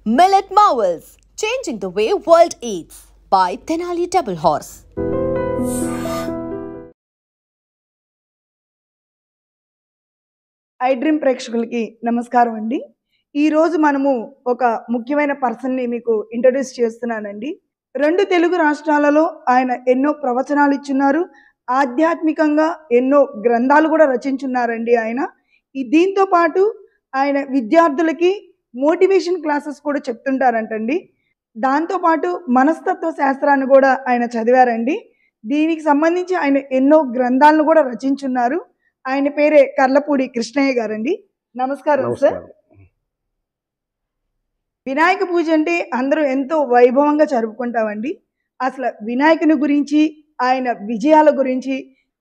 Millet Marvels, changing the way world eats by Tenali Double Horse. I dream ప్రేక్షకులకి నమస్కారం అండి. ఈరోజు మనము ఒక ముఖ్యమైన పర్సన్ని మీకు ఇంట్రడ్యూస్ చేస్తున్నానండి. 2 తెలుగు రాష్ట్రాలలో ఆయన ఎన్నో ప్రవచనాలు ఇచ్చున్నారు. ఆధ్యాత్మికంగా ఎన్నో గ్రంథాలు కూడా రచించున్నారండి ఆయన. దీంతో పాటు ఆయన విద్యార్థులకి మోటివేషన్ క్లాసెస్ కూడా చెప్తుంటారంటండి. దాంతోపాటు మనస్తత్వ శాస్త్రాన్ని కూడా ఆయన చదివారండి. దీనికి సంబంధించి ఆయన ఎన్నో గ్రంథాలను కూడా రచించున్నారు. ఆయన పేరే కర్లపూడి కృష్ణయ్య గారండి. నమస్కారం సార్. వినాయక పూజ అంటే అందరూ ఎంతో వైభవంగా జరుపుకుంటామండి. అసలు వినాయకుని గురించి, ఆయన విజయాల గురించి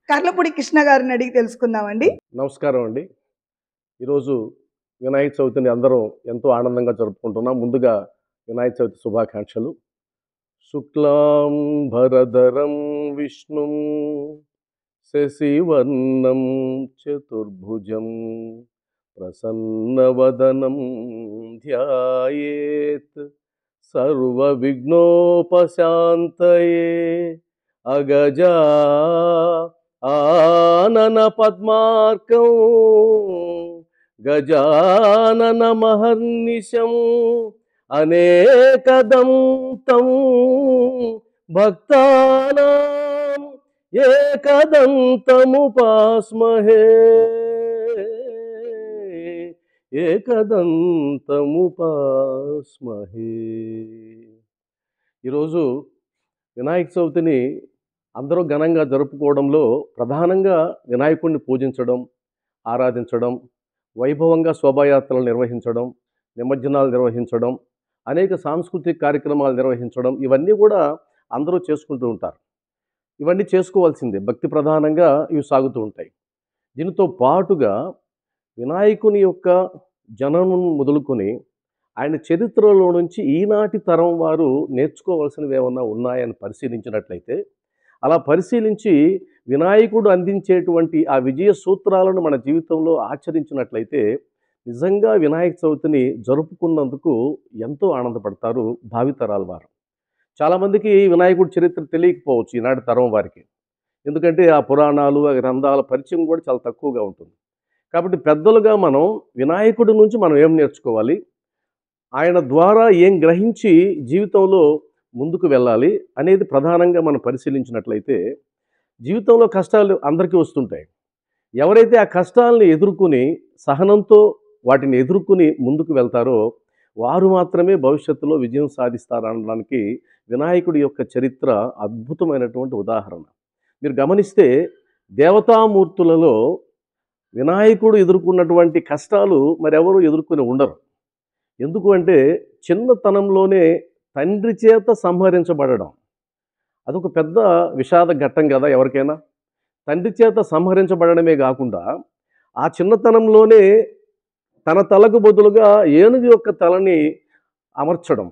కర్లపూడి కృష్ణ గారిని అడిగి తెలుసుకుందామండి. నమస్కారం అండి. ఈరోజు వినాయక చవితిని అందరం ఎంతో ఆనందంగా జరుపుకుంటున్నాం. ముందుగా వినాయక చవితి శుభాకాంక్షలు. శుక్లాం భరధరం విష్ణుం శశివర్ణం చతుర్భుజం ప్రసన్నవదనం ధ్యాయేత్ సర్వవిఘ్నోపశాంతయే అగజా ఆనన పద్మార్కం గజానన మహర్నిశం అనేకదంతం భక్తానాం ఏకదంతముపాస్మహే ఏకదంతముపాస్మహే. ఈరోజు వినాయక చవితిని అందరూ ఘనంగా జరుపుకోవడంలో ప్రధానంగా వినాయకుడిని పూజించడం, ఆరాధించడం, వైభవంగా శోభాయాత్రలు నిర్వహించడం, నిమజ్జనాలు నిర్వహించడం, అనేక సాంస్కృతిక కార్యక్రమాలు నిర్వహించడం, ఇవన్నీ కూడా అందరూ చేసుకుంటూ ఉంటారు. ఇవన్నీ చేసుకోవాల్సిందే, భక్తి ప్రధానంగా ఇవి సాగుతూ ఉంటాయి. దీనితో పాటుగా వినాయకుని యొక్క జననం మొదలుకొని ఆయన చరిత్రలో నుంచి ఈనాటి తరం వారు నేర్చుకోవాల్సినవి ఏమన్నా ఉన్నాయని పరిశీలించినట్లయితే, అలా పరిశీలించి వినాయకుడు అందించేటువంటి ఆ విజయ సూత్రాలను మన జీవితంలో ఆచరించినట్లయితే నిజంగా వినాయక చవితిని జరుపుకున్నందుకు ఎంతో ఆనందపడతారు భావితరాల వారు. చాలామందికి వినాయకుడి చరిత్ర తెలియకపోవచ్చు ఈనాటి తరం వారికి. ఎందుకంటే ఆ పురాణాలు, ఆ గ్రంథాల పరిచయం కూడా చాలా తక్కువగా ఉంటుంది. కాబట్టి పెద్దలుగా మనం వినాయకుడి నుంచి మనం ఏం నేర్చుకోవాలి, ఆయన ద్వారా ఏం గ్రహించి జీవితంలో ముందుకు వెళ్ళాలి అనేది ప్రధానంగా మనం పరిశీలించినట్లయితే, జీవితంలో కష్టాలు అందరికీ వస్తుంటాయి. ఎవరైతే ఆ కష్టాలను ఎదుర్కొని సహనంతో వాటిని ఎదుర్కొని ముందుకు వెళ్తారో వారు మాత్రమే భవిష్యత్తులో విజయం సాధిస్తారనడానికి వినాయకుడి యొక్క చరిత్ర అద్భుతమైనటువంటి ఉదాహరణ. మీరు గమనిస్తే దేవతామూర్తులలో వినాయకుడు ఎదుర్కొన్నటువంటి కష్టాలు మరెవరూ ఎదుర్కొని ఉండరు. ఎందుకు అంటే చిన్నతనంలోనే తండ్రి చేత సంహరించబడడం అదొక పెద్ద విషాద ఘట్టం కదా ఎవరికైనా. తండ్రి చేత సంహరించబడమే కాకుండా ఆ చిన్నతనంలోనే తన తలకు బదులుగా ఏనుగు యొక్క తలని అమర్చడం,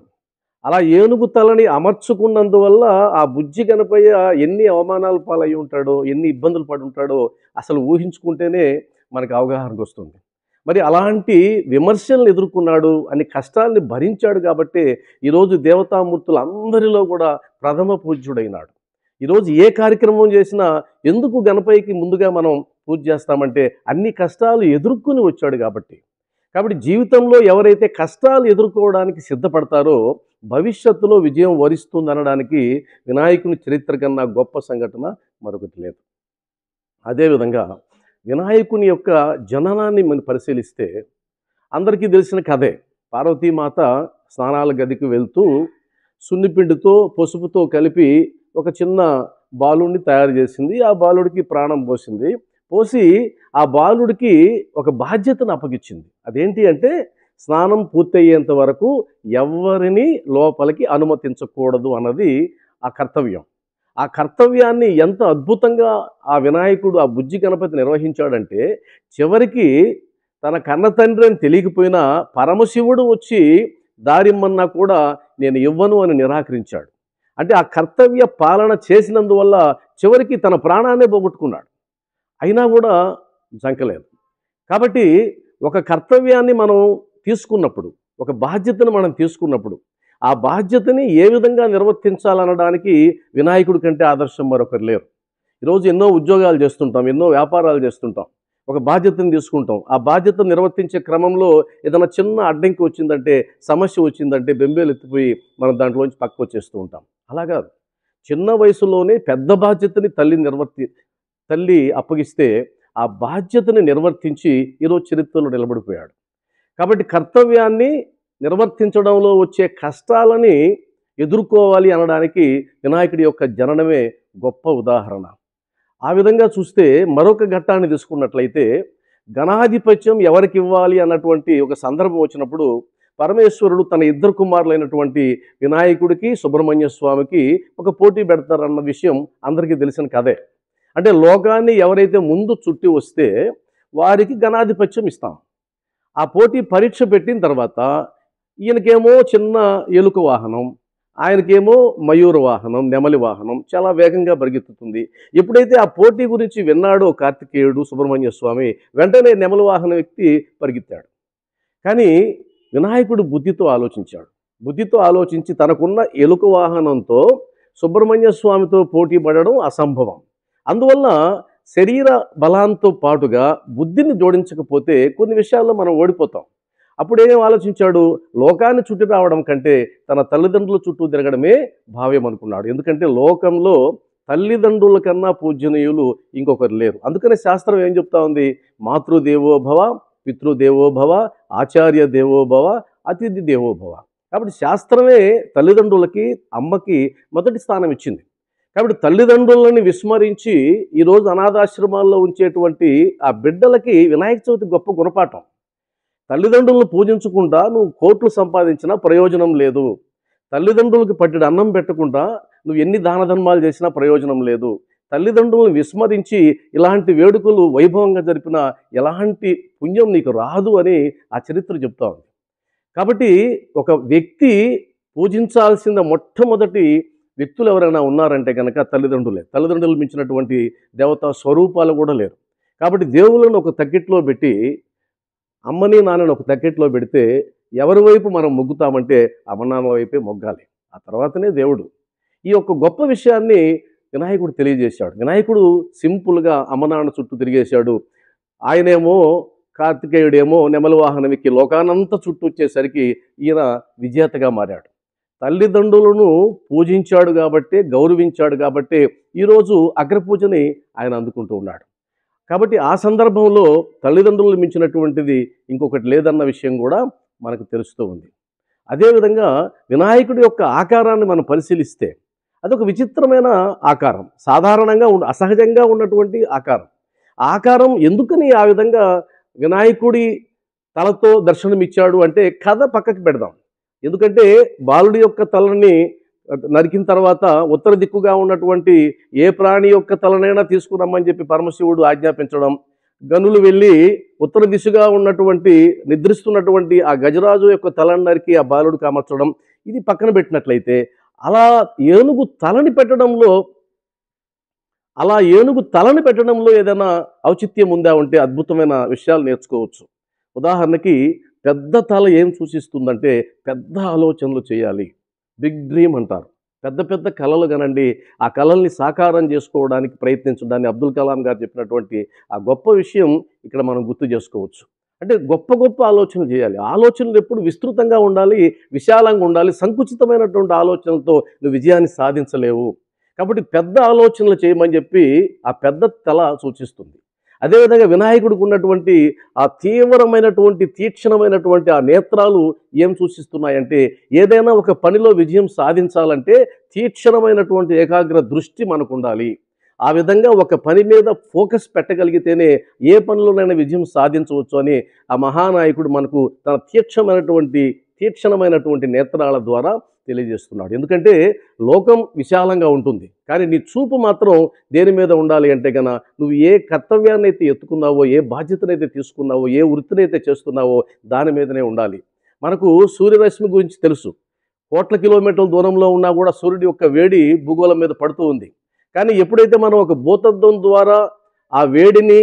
అలా ఏనుగు తలని అమర్చుకున్నందువల్ల ఆ బుజ్జి గణపయ్య ఎన్ని అవమానాలు పాలయ్యి ఉంటాడో, ఎన్ని ఇబ్బందులు పడి ఉంటాడో అసలు ఊహించుకుంటేనే మనకు అవగాహనకు వస్తుంది. మరి అలాంటి విమర్శలను ఎదుర్కొన్నాడు, అన్ని కష్టాలని భరించాడు కాబట్టి ఈరోజు దేవతామూర్తులు అందరిలో కూడా ప్రథమ పూజ్యుడైనాడు. ఈరోజు ఏ కార్యక్రమం చేసినా ఎందుకు గణపయ్యకి ముందుగా మనం పూజ చేస్తామంటే అన్ని కష్టాలు ఎదుర్కొని వచ్చాడు కాబట్టి. జీవితంలో ఎవరైతే కష్టాలు ఎదుర్కోవడానికి సిద్ధపడతారో భవిష్యత్తులో విజయం వరిస్తుందనడానికి వినాయకుని చరిత్ర కన్నా గొప్ప సంఘటన మరొకటి లేదు. అదేవిధంగా వినాయకుని యొక్క జననాన్ని మనం పరిశీలిస్తే అందరికీ తెలిసిన కథే. పార్వతీమాత స్నానాల గదికి వెళ్తూ సున్నిపిండితో పసుపుతో కలిపి ఒక చిన్న బాలుడిని తయారు చేసింది. ఆ బాలుడికి ప్రాణం పోసి ఆ బాలుడికి ఒక బాధ్యతను అప్పగించింది. అదేంటి అంటే స్నానం పూర్తయ్యేంత వరకు ఎవరిని లోపలికి అనుమతించకూడదు అన్నది ఆ కర్తవ్యం. ఆ కర్తవ్యాన్ని ఎంత అద్భుతంగా ఆ వినాయకుడు ఆ బుజ్జి గణపతి నిర్వహించాడంటే చివరికి తన కన్న తండ్రి అని తెలియకపోయినా పరమశివుడు వచ్చి దారిమ్మన్నా కూడా నేను ఇవ్వను అని నిరాకరించాడు. అంటే ఆ కర్తవ్య పాలన చేసినందువల్ల చివరికి తన ప్రాణాన్నే పోగొట్టుకున్నాడు. అయినా కూడా జంకలేదు. కాబట్టి ఒక కర్తవ్యాన్ని మనం తీసుకున్నప్పుడు, ఒక బాధ్యతను మనం తీసుకున్నప్పుడు ఆ బాధ్యతని ఏ విధంగా నిర్వర్తించాలనడానికి వినాయకుడి కంటే ఆదర్శం మరొకరు లేరు. ఈరోజు ఎన్నో ఉద్యోగాలు చేస్తుంటాం, ఎన్నో వ్యాపారాలు చేస్తుంటాం, ఒక బాధ్యతను తీసుకుంటాం. ఆ బాధ్యతను నిర్వర్తించే క్రమంలో ఏదైనా చిన్న అడ్డంకి వచ్చిందంటే, సమస్య వచ్చిందంటే బెంబేలు ఎత్తిపోయి మనం దాంట్లోంచి పక్కకు వచ్చేస్తూ ఉంటాం. అలాగా చిన్న వయసులోనే పెద్ద బాధ్యతని తల్లి అప్పగిస్తే ఆ బాధ్యతని నిర్వర్తించి ఈరోజు చరిత్రలో నిలబడిపోయాడు. కాబట్టి కర్తవ్యాన్ని నిర్వర్తించడంలో వచ్చే కష్టాలని ఎదుర్కోవాలి అనడానికి వినాయకుడి యొక్క జననమే గొప్ప ఉదాహరణ. ఆ విధంగా చూస్తే మరొక ఘట్టాన్ని తీసుకున్నట్లయితే గణాధిపత్యం ఎవరికి ఇవ్వాలి అన్నటువంటి ఒక సందర్భం వచ్చినప్పుడు పరమేశ్వరుడు తన ఇద్దరు కుమారులైనటువంటి వినాయకుడికి సుబ్రహ్మణ్య స్వామికి ఒక పోటీ పెడతారన్న విషయం అందరికీ తెలిసిన కథే. అంటే లోకాన్ని ఎవరైతే ముందు చుట్టి వస్తే వారికి గణాధిపత్యం ఇస్తాం. ఆ పోటీ పరీక్ష పెట్టిన తర్వాత ఈయనకేమో చిన్న ఎలుక వాహనం, ఆయనకేమో మయూర వాహనం, నెమలి వాహనం చాలా వేగంగా పరిగెత్తుతుంది. ఎప్పుడైతే ఆ పోటీ గురించి విన్నాడో కార్తికేయుడు సుబ్రహ్మణ్య స్వామి వెంటనే నెమలి వాహనం వ్యక్తి పరిగెత్తాడు. కానీ వినాయకుడు బుద్ధితో ఆలోచించాడు. బుద్ధితో ఆలోచించి తనకున్న ఎలుక వాహనంతో సుబ్రహ్మణ్య స్వామితో పోటీ పడడం అసంభవం. అందువల్ల శరీర బలాంతో పాటుగా బుద్ధిని జోడించకపోతే కొన్ని విషయాల్లో మనం ఓడిపోతాం. అప్పుడేం ఆలోచించాడు, లోకాన్ని చుట్టి రావడం కంటే తన తల్లిదండ్రుల చుట్టూ తిరగడమే భావ్యం అనుకున్నాడు. ఎందుకంటే లోకంలో తల్లిదండ్రుల కన్నా పూజనీయులు ఇంకొకరు లేరు. అందుకనే శాస్త్రం ఏం చెప్తా ఉంది, మాతృదేవోభవ, పితృదేవోభవ, ఆచార్య దేవోభవ, అతిథి దేవోభవ. కాబట్టి శాస్త్రమే తల్లిదండ్రులకి, అమ్మకి మొదటి స్థానం ఇచ్చింది. కాబట్టి తల్లిదండ్రులని విస్మరించి ఈరోజు అనాథాశ్రమాల్లో ఉంచేటువంటి ఆ బిడ్డలకి వినాయక చవితి గొప్ప గుణపాఠం. తల్లిదండ్రులను పూజించకుండా నువ్వు కోట్లు సంపాదించినా ప్రయోజనం లేదు. తల్లిదండ్రులకు పట్టెడు అన్నం పెట్టకుండా నువ్వు ఎన్ని దాన ధర్మాలు చేసినా ప్రయోజనం లేదు. తల్లిదండ్రులను విస్మరించి ఇలాంటి వేడుకలు వైభవంగా జరిపిన ఎలాంటి పుణ్యం నీకు రాదు అని ఆ చరిత్ర చెప్తా ఉంది. కాబట్టి ఒక వ్యక్తి పూజించాల్సిన మొట్టమొదటి వ్యక్తులు ఎవరైనా ఉన్నారంటే కనుక తల్లిదండ్రులే. తల్లిదండ్రులు మించినటువంటి దేవతా స్వరూపాలు కూడా లేరు. కాబట్టి దేవుళ్ళను ఒక తక్కెట్లో పెట్టి, అమ్మని నాన్నని ఒక తక్కెట్లో పెడితే ఎవరి వైపు మనం మొగ్గుతామంటే అమ్మ నాన్న వైపే మొగ్గాలి. ఆ తర్వాతనే దేవుడు. ఈ యొక్క గొప్ప విషయాన్ని వినాయకుడు తెలియజేశాడు. వినాయకుడు సింపుల్గా అమ్మ నాన్న చుట్టూ తిరిగేశాడు. ఆయనేమో కార్తికేయుడేమో నెమలి వాహనం ఎక్కి లోకానంతా చుట్టూ వచ్చేసరికి ఈయన విజేతగా మారాడు. తల్లిదండ్రులను పూజించాడు కాబట్టే, గౌరవించాడు కాబట్టే ఈరోజు అగ్రపూజని ఆయన అందుకుంటూ ఉన్నాడు. కాబట్టి ఆ సందర్భంలో తల్లిదండ్రులు మించినటువంటిది ఇంకొకటి లేదన్న విషయం కూడా మనకు తెలుస్తూ ఉంది. అదేవిధంగా వినాయకుడి యొక్క ఆకారాన్ని మనం పరిశీలిస్తే అదొక విచిత్రమైన ఆకారం, సాధారణంగా అసహజంగా ఉన్నటువంటి ఆకారం. ఆకారం ఎందుకని ఆ విధంగా వినాయకుడి తలతో దర్శనమిచ్చాడు అంటే కథ పక్కకి పెడదాం. ఎందుకంటే బాలుడి యొక్క తలని నరికిన తర్వాత ఉత్తర దిక్కుగా ఉన్నటువంటి ఏ ప్రాణి యొక్క తలనైనా తీసుకురమ్మని చెప్పి పరమశివుడు ఆజ్ఞాపించడం, గనులు వెళ్ళి ఉత్తర దిశగా ఉన్నటువంటి నిద్రిస్తున్నటువంటి ఆ గజరాజు యొక్క తలను నరికి ఆ బాలుడికి అమర్చడం, ఇది పక్కన పెట్టినట్లయితే అలా ఏనుగు తలని పెట్టడంలో ఏదైనా ఔచిత్యం ఉందా ఉంటే అద్భుతమైన విషయాలు నేర్చుకోవచ్చు. ఉదాహరణకి పెద్ద తల ఏం సూచిస్తుందంటే పెద్ద ఆలోచనలు చేయాలి, బిగ్ డ్రీమ్ అంటారు. పెద్ద పెద్ద కళలు కనండి, ఆ కళల్ని సాకారం చేసుకోవడానికి ప్రయత్నించడాన్ని అబ్దుల్ కలాం గారు చెప్పినటువంటి ఆ గొప్ప విషయం ఇక్కడ మనం గుర్తు చేసుకోవచ్చు. అంటే గొప్ప గొప్ప ఆలోచనలు చేయాలి. ఆలోచనలు ఎప్పుడు విస్తృతంగా ఉండాలి, విశాలంగా ఉండాలి. సంకుచితమైనటువంటి ఆలోచనలతో నువ్వు విజయాన్ని సాధించలేవు. కాబట్టి పెద్ద ఆలోచనలు చేయమని చెప్పి ఆ పెద్ద తల సూచిస్తుంది. అదేవిధంగా వినాయకుడికి ఉన్నటువంటి ఆ తీక్షణమైనటువంటి ఆ నేత్రాలు ఏం సూచిస్తున్నాయంటే ఏదైనా ఒక పనిలో విజయం సాధించాలంటే తీక్షణమైనటువంటి ఏకాగ్ర దృష్టి మనకు ఉండాలి. ఆ విధంగా ఒక పని మీద ఫోకస్ పెట్టగలిగితేనే ఏ పనిలోనైనా విజయం సాధించవచ్చు అని ఆ మహానాయకుడు మనకు తన తీక్షణమైనటువంటి నేత్రాల ద్వారా తెలియజేస్తున్నాడు. ఎందుకంటే లోకం విశాలంగా ఉంటుంది, కానీ నీ చూపు మాత్రం దేని మీద ఉండాలి అంటే కనుక నువ్వు ఏ కర్తవ్యాన్ని అయితే ఎత్తుకున్నావో, ఏ బాధ్యతనైతే తీసుకున్నావో, ఏ వృత్తినైతే చేస్తున్నావో దాని మీదనే ఉండాలి. మనకు సూర్యరశ్మి గురించి తెలుసు. కోట్ల కిలోమీటర్ల దూరంలో ఉన్నా కూడా సూర్యుడి యొక్క వేడి భూగోళం మీద పడుతూ ఉంది. కానీ ఎప్పుడైతే మనం ఒక భూతద్దం ద్వారా ఆ వేడిని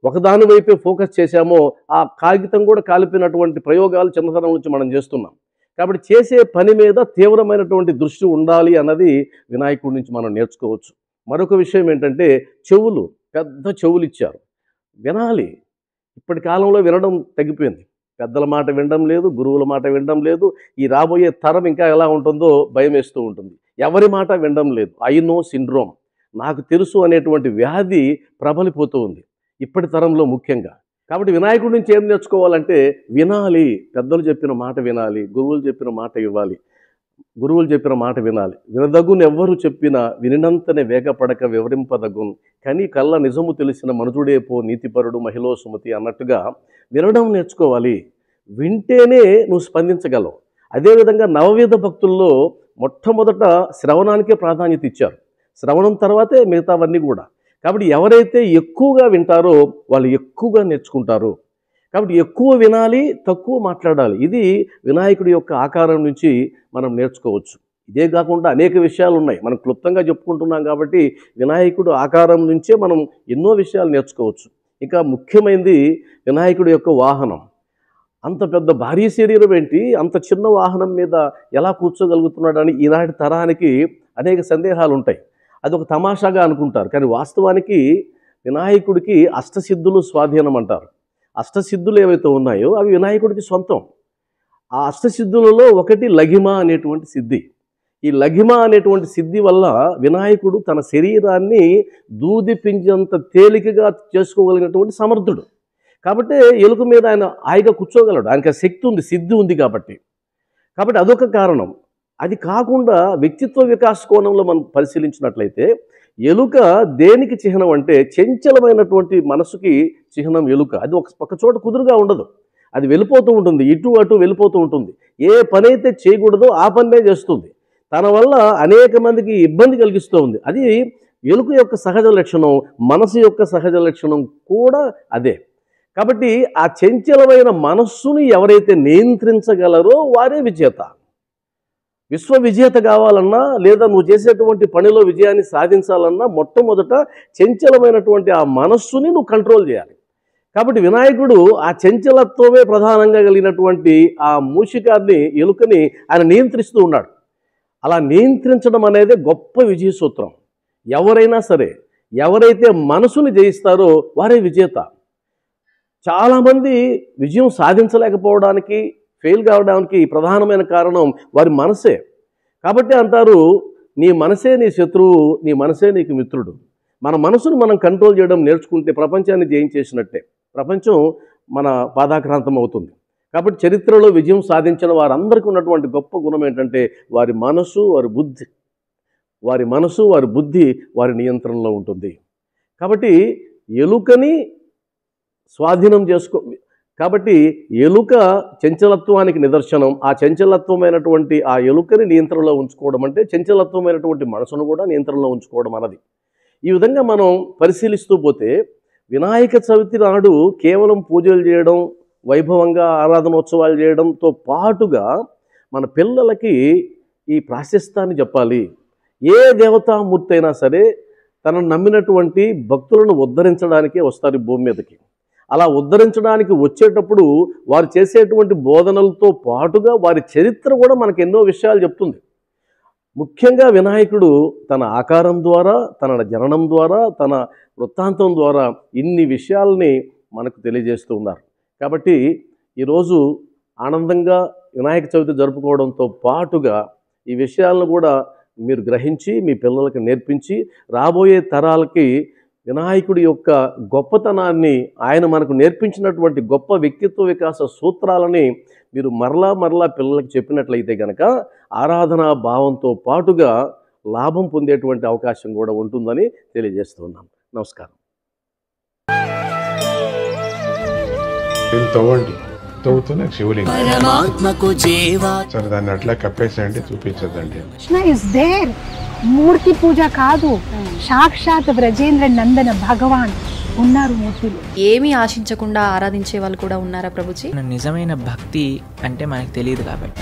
ఒకదాని వైపే ఫోకస్ చేశామో ఆ కాగితం కూడా కాలిపోయినటువంటి ప్రయోగాలు చిన్నతనం నుంచి మనం చేస్తున్నాం. కాబట్టి చేసే పని మీద తీవ్రమైనటువంటి దృష్టి ఉండాలి అన్నది వినాయకుడి నుంచి మనం నేర్చుకోవచ్చు. మరొక విషయం ఏంటంటే చెవులు, పెద్ద చెవులు ఇచ్చారు, వినాలి. ఇప్పటి కాలంలో వినడం తగ్గిపోయింది. పెద్దల మాట వినడం లేదు, గురువుల మాట వినడం లేదు. ఈ రాబోయే తరం ఇంకా ఎలా ఉంటుందో భయం వేస్తూ ఉంటుంది. ఎవరి మాట వినడం లేదు. ఐ నో సిండ్రోమ్, నాకు తెలుసు అనేటువంటి వ్యాధి ప్రబలిపోతూ ఉంది ఇప్పటి తరంలో ముఖ్యంగా. కాబట్టి వినాయకుడి నుంచి ఏం నేర్చుకోవాలంటే వినాలి, పెద్దలు చెప్పిన మాట వినాలి, గురువులు చెప్పిన మాట ఇవ్వాలి, గురువులు చెప్పిన మాట వినాలి. వినదగును ఎవ్వరు చెప్పినా వినినంతనే వేగపడక వివరింపదగును, కానీ కళ్ళ నిజము తెలిసిన మనుజుడే పో నీతిపరుడు మహిళో సుమతి అన్నట్టుగా వినడం నేర్చుకోవాలి. వింటేనే నువ్వు స్పందించగలవు. అదేవిధంగా నవవిధ భక్తుల్లో మొట్టమొదట శ్రవణానికే ప్రాధాన్యత ఇచ్చారు. శ్రవణం తర్వాతే మిగతావన్నీ కూడా. కాబట్టి ఎవరైతే ఎక్కువగా వింటారో వాళ్ళు ఎక్కువగా నేర్చుకుంటారు. కాబట్టి ఎక్కువ వినాలి, తక్కువ మాట్లాడాలి. ఇది వినాయకుడి యొక్క ఆకారం నుంచి మనం నేర్చుకోవచ్చు. ఇదే కాకుండా అనేక విషయాలు ఉన్నాయి. మనం క్లుప్తంగా చెప్పుకుంటున్నాం కాబట్టి వినాయకుడు ఆకారం నుంచే మనం ఎన్నో విషయాలు నేర్చుకోవచ్చు. ఇంకా ముఖ్యమైనది వినాయకుడి యొక్క వాహనం. అంత పెద్ద భారీ శరీరం ఏంటి, అంత చిన్న వాహనం మీద ఎలా కూర్చోగలుగుతున్నాడని ఈనాటి తరానికి అనేక సందేహాలు ఉంటాయి. అది ఒక తమాషాగా అనుకుంటారు. కానీ వాస్తవానికి వినాయకుడికి అష్టసిద్ధులు స్వాధీనం అంటారు. అష్టసిద్ధులు ఏవైతే ఉన్నాయో అవి వినాయకుడికి సొంతం. ఆ అష్టసిద్ధులలో ఒకటి లఘిమ అనేటువంటి సిద్ధి. ఈ లఘిమ అనేటువంటి సిద్ధి వల్ల వినాయకుడు తన శరీరాన్ని దూది పింజంత తేలికగా చేసుకోగలిగినటువంటి సమర్థుడు. కాబట్టి ఎలుక మీద ఆయన హాయిగా కూర్చోగలడు. ఆయనకి శక్తి ఉంది, సిద్ధి ఉంది కాబట్టి అదొక కారణం. అది కాకుండా వ్యక్తిత్వ వికాస కోణంలో మనం పరిశీలించినట్లయితే ఎలుక దేనికి చిహ్నం అంటే చంచలమైనటువంటి మనసుకి చిహ్నం ఎలుక. అది ఒక చోట కుదురుగా ఉండదు, అది వెళ్ళిపోతూ ఉంటుంది, ఇటు అటు వెళ్ళిపోతూ ఉంటుంది. ఏ పని అయితే చేయకూడదో ఆ పనే చేస్తుంది. తన వల్ల అనేక మందికి ఇబ్బంది కలిగిస్తూ ఉంది. అది ఎలుక యొక్క సహజ లక్షణం, మనసు యొక్క సహజ లక్షణం కూడా అదే. కాబట్టి ఆ చంచలమైన మనస్సుని ఎవరైతే నియంత్రించగలరో వారే విజేత. విశ్వ విజేత కావాలన్నా లేదా నువ్వు చేసేటువంటి పనిలో విజయాన్ని సాధించాలన్నా మొట్టమొదట చంచలమైనటువంటి ఆ మనస్సుని నువ్వు కంట్రోల్ చేయాలి. కాబట్టి వినాయకుడు ఆ చంచలత్వమే ప్రధానంగా కలిగినటువంటి ఆ మూషికాన్ని, ఎలుకని ఆయన నియంత్రిస్తూ ఉన్నాడు. అలా నియంత్రించడం అనేది గొప్ప విజయ సూత్రం. ఎవరైనా సరే ఎవరైతే మనసుని జయిస్తారో వారే విజేత. చాలామంది విజయం సాధించలేకపోవడానికి, ఫెయిల్ కావడానికి ప్రధానమైన కారణం వారి మనసే. కాబట్టి అంటారు, నీ మనసే నీ శత్రువు, నీ మనసే నీకు మిత్రుడు. మన మనసును మనం కంట్రోల్ చేయడం నేర్చుకుంటే ప్రపంచాన్ని జయించేసినట్టే. ప్రపంచం మన పాదాక్రాంతం అవుతుంది. కాబట్టి చరిత్రలో విజయం సాధించిన వారందరికీ ఉన్నటువంటి గొప్ప గుణం ఏంటంటే వారి మనసు, వారి బుద్ధి వారి నియంత్రణలో ఉంటుంది. కాబట్టి ఎలుకని స్వాధీనం కాబట్టి ఎలుక చంచలత్వానికి నిదర్శనం. ఆ చంచలత్వమైనటువంటి ఆ ఎలుకని నియంత్రణలో ఉంచుకోవడం అంటే చంచలత్వమైనటువంటి మనసును కూడా నియంత్రణలో ఉంచుకోవడం అన్నది. ఈ విధంగా మనం పరిశీలిస్తూ పోతే వినాయక చవితి నాడు కేవలం పూజలు చేయడం, వైభవంగా ఆరాధనోత్సవాలు చేయడంతో పాటుగా మన పిల్లలకి ఈ ప్రాశస్త్యాన్ని చెప్పాలి. ఏ దేవతామూర్తి అయినా సరే తనను నమ్మినటువంటి భక్తులను ఉద్ధరించడానికే వస్తారు భూమి మీదకి. అలా ఉద్ధరించడానికి వచ్చేటప్పుడు వారు చేసేటువంటి బోధనలతో పాటుగా వారి చరిత్ర కూడా మనకు ఎన్నో విషయాలు చెప్తుంది. ముఖ్యంగా వినాయకుడు తన ఆకారం ద్వారా, తన జననం ద్వారా, తన వృత్తాంతం ద్వారా ఇన్ని విషయాల్ని మనకు తెలియజేస్తూ ఉన్నారు. కాబట్టి ఈరోజు ఆనందంగా వినాయక చవితి జరుపుకోవడంతో పాటుగా ఈ విషయాలను కూడా మీరు గ్రహించి మీ పిల్లలకి నేర్పించి రాబోయే తరాలకి వినాయకుడి యొక్క గొప్పతనాన్ని, ఆయన మనకు నేర్పించినటువంటి గొప్ప వ్యక్తిత్వ వికాస సూత్రాలని మీరు మరలా పిల్లలకు చెప్పినట్లయితే కనుక ఆరాధనా భావంతో పాటుగా లాభం పొందేటువంటి అవకాశం కూడా ఉంటుందని తెలియజేస్తున్నాను. నమస్కారం. తవ్వుతున్న శివలింగం సరే, దాన్ని అట్లా కప్పేసేయండి, చూపించదండి. Krishna is there. మూర్తి పూజ కాదు, సాక్షాత్ బ్రజేంద్ర నందన భగవాన్ ఉన్నారు మూర్తిలో. ఏమీ ఆశించకుండా ఆరాధించే వాళ్ళు కూడా ఉన్నారా ప్రభుజీ? నిజమైన భక్తి అంటే మనకు తెలియదు కాబట్టి